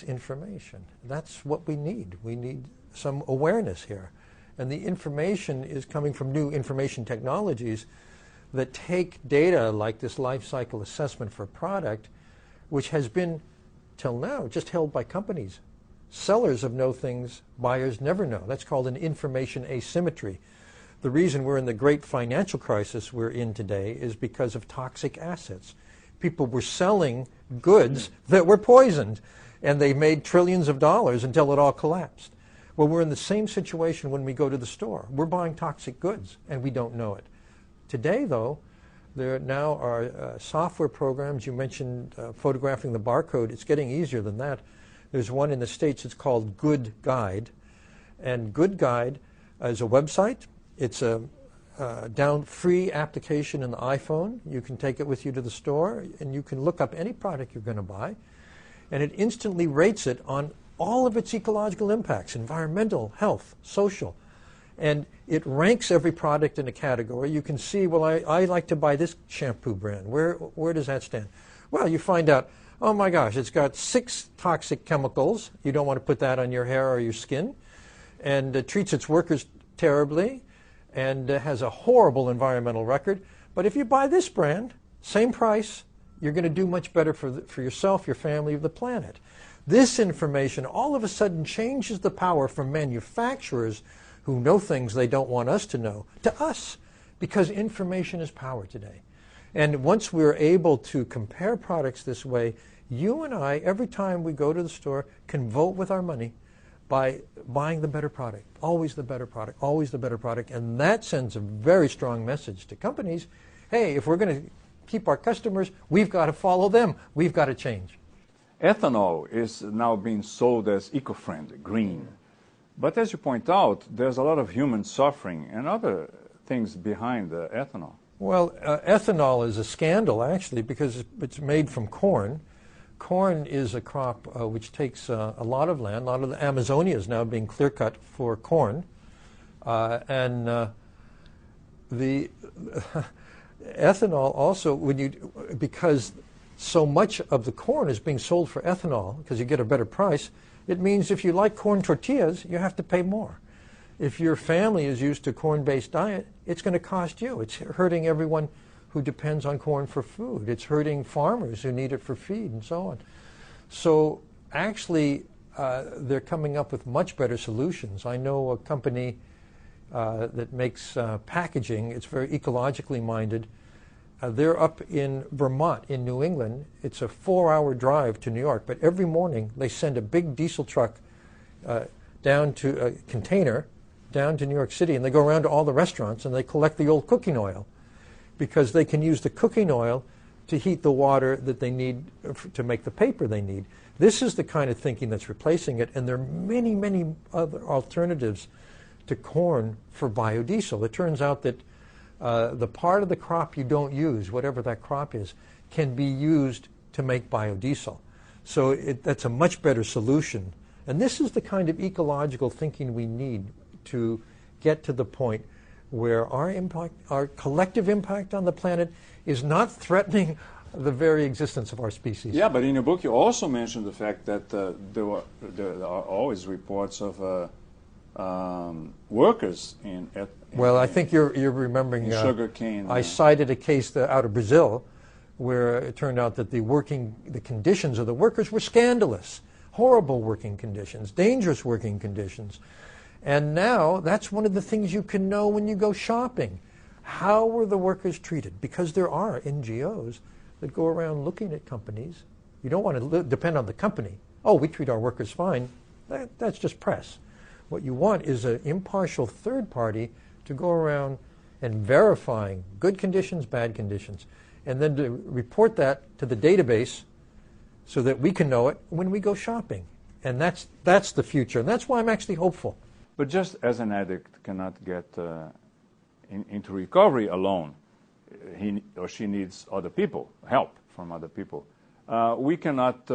information. That's what we need. We need some awareness here. And the information is coming from new information technologies that take data like this life cycle assessment for a product, which has been, till now, just held by companies. Sellers know things buyers never know. That's called an information asymmetry. The reason we're in the great financial crisis we're in today is because of toxic assets. People were selling goods that were poisoned, and they made trillions of dollars until it all collapsed. Well, we're in the same situation when we go to the store. We're buying toxic goods, and we don't know it. Today, though, there now are software programs. You mentioned photographing the barcode. It's getting easier than that. There's one in the States. It's called Good Guide. And Good Guide is a website. It's a free application in the iPhone. You can take it with you to the store, and you can look up any product you're going to buy. And it instantly rates it on all of its ecological impacts, environmental, health, social. And it ranks every product in a category. You can see, well, I like to buy this shampoo brand. Where does that stand? Well, you find out, oh my gosh, it's got 6 toxic chemicals. You don't want to put that on your hair or your skin. And treats its workers terribly, and has a horrible environmental record. But if you buy this brand, same price, you're going to do much better for yourself, your family, the planet. This information all of a sudden changes the power from manufacturers who know things they don't want us to know, to us, because information is power today. And once we're able to compare products this way, you and I, every time we go to the store, can vote with our money by buying the better product. Always the better product, always the better product. And that sends a very strong message to companies. Hey, if we're going to keep our customers, we've got to follow them. We've got to change. Ethanol is now being sold as eco-friendly, green. But as you point out, there's a lot of human suffering and other things behind the ethanol. Well, ethanol is a scandal, actually, because it's made from corn. Corn is a crop which takes a lot of land. A lot of the Amazonia is now being clear-cut for corn. The ethanol also, because so much of the corn is being sold for ethanol, because you get a better price, it means if you like corn tortillas, you have to pay more. If your family is used to corn-based diet, it's going to cost you. It's hurting everyone who depends on corn for food. It's hurting farmers who need it for feed and so on. So actually, they're coming up with much better solutions. I know a company that makes packaging. It's very ecologically minded. They're up in Vermont, in New England. It's a 4-hour drive to New York, but every morning they send a big diesel truck down to a container down to New York City, and they go around to all the restaurants and they collect the old cooking oil, because they can use the cooking oil to heat the water that they need to make the paper they need. This is the kind of thinking that's replacing it, and there are many, many other alternatives to corn for biodiesel. It turns out that the part of the crop you don't use, whatever that crop is, can be used to make biodiesel. So that's a much better solution. And this is the kind of ecological thinking we need to get to the point where our collective impact on the planet is not threatening the very existence of our species. Yeah, but in your book you also mentioned the fact that there are always reports of workers in well, I think you're remembering sugarcane. I cited a case out of Brazil where it turned out that the conditions of the workers were scandalous, horrible working conditions, dangerous working conditions. And now that's one of the things you can know when you go shopping. How were the workers treated? Because there are NGOs that go around looking at companies. You don't want to depend on the company. Oh, we treat our workers fine. That's just press. What you want is an impartial third party to go around and verifying good conditions, bad conditions, and then to report that to the database so that we can know it when we go shopping. And that's the future. And that's why I'm actually hopeful. But just as an addict cannot get into recovery alone, he or she needs other people, help from other people. We cannot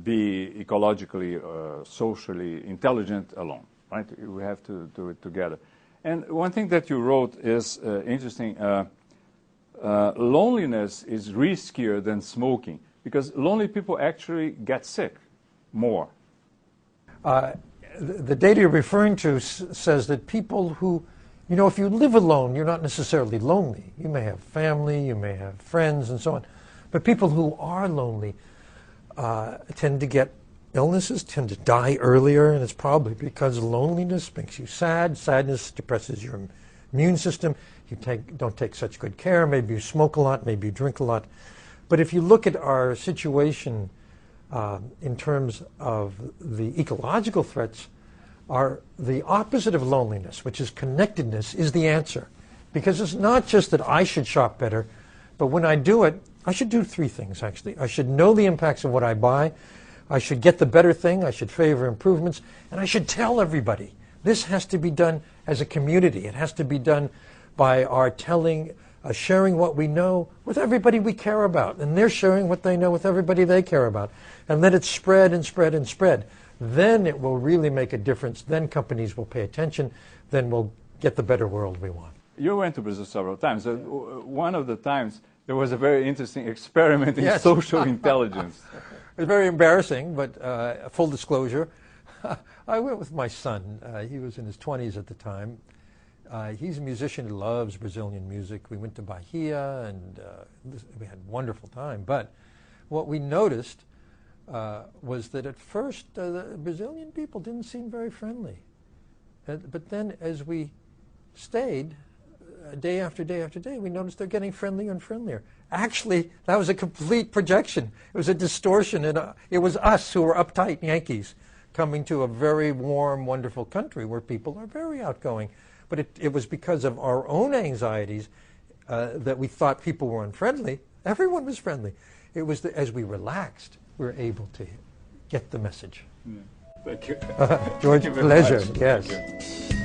be ecologically, socially intelligent alone, right? We have to do it together. And one thing that you wrote is interesting. Loneliness is riskier than smoking, because lonely people actually get sick. more? The data you're referring to says that people who, if you live alone, you're not necessarily lonely. You may have family, you may have friends, and so on. But people who are lonely tend to get illnesses, tend to die earlier, and it's probably because loneliness makes you sad. Sadness depresses your immune system. You don't take such good care. Maybe you smoke a lot, maybe you drink a lot. But if you look at our situation in terms of the ecological threats, the opposite of loneliness, which is connectedness, is the answer. Because it's not just that I should shop better, but when I do it, I should do three things, actually. I should know the impacts of what I buy. I should get the better thing. I should favor improvements. And I should tell everybody. This has to be done as a community. It has to be done by our sharing what we know with everybody we care about. And they're sharing what they know with everybody they care about. And let it spread and spread and spread. Then it will really make a difference. Then companies will pay attention. Then we'll get the better world we want. You went to Brazil several times. One of the times, there was a very interesting experiment in Yes. social intelligence. It was very embarrassing, but full disclosure, I went with my son. He was in his 20s at the time. He's a musician who loves Brazilian music. We went to Bahia, and we had a wonderful time. But what we noticed was that at first the Brazilian people didn't seem very friendly. But then as we stayed, day after day after day, we noticed they're getting friendlier and friendlier. Actually, that was a complete projection. It was a distortion, and it was us who were uptight Yankees coming to a very warm, wonderful country where people are very outgoing. But it was because of our own anxieties that we thought people were unfriendly. Everyone was friendly. It was as we relaxed, we were able to get the message. Thank you. George, Thank you very pleasure. much. Yes. Thank you.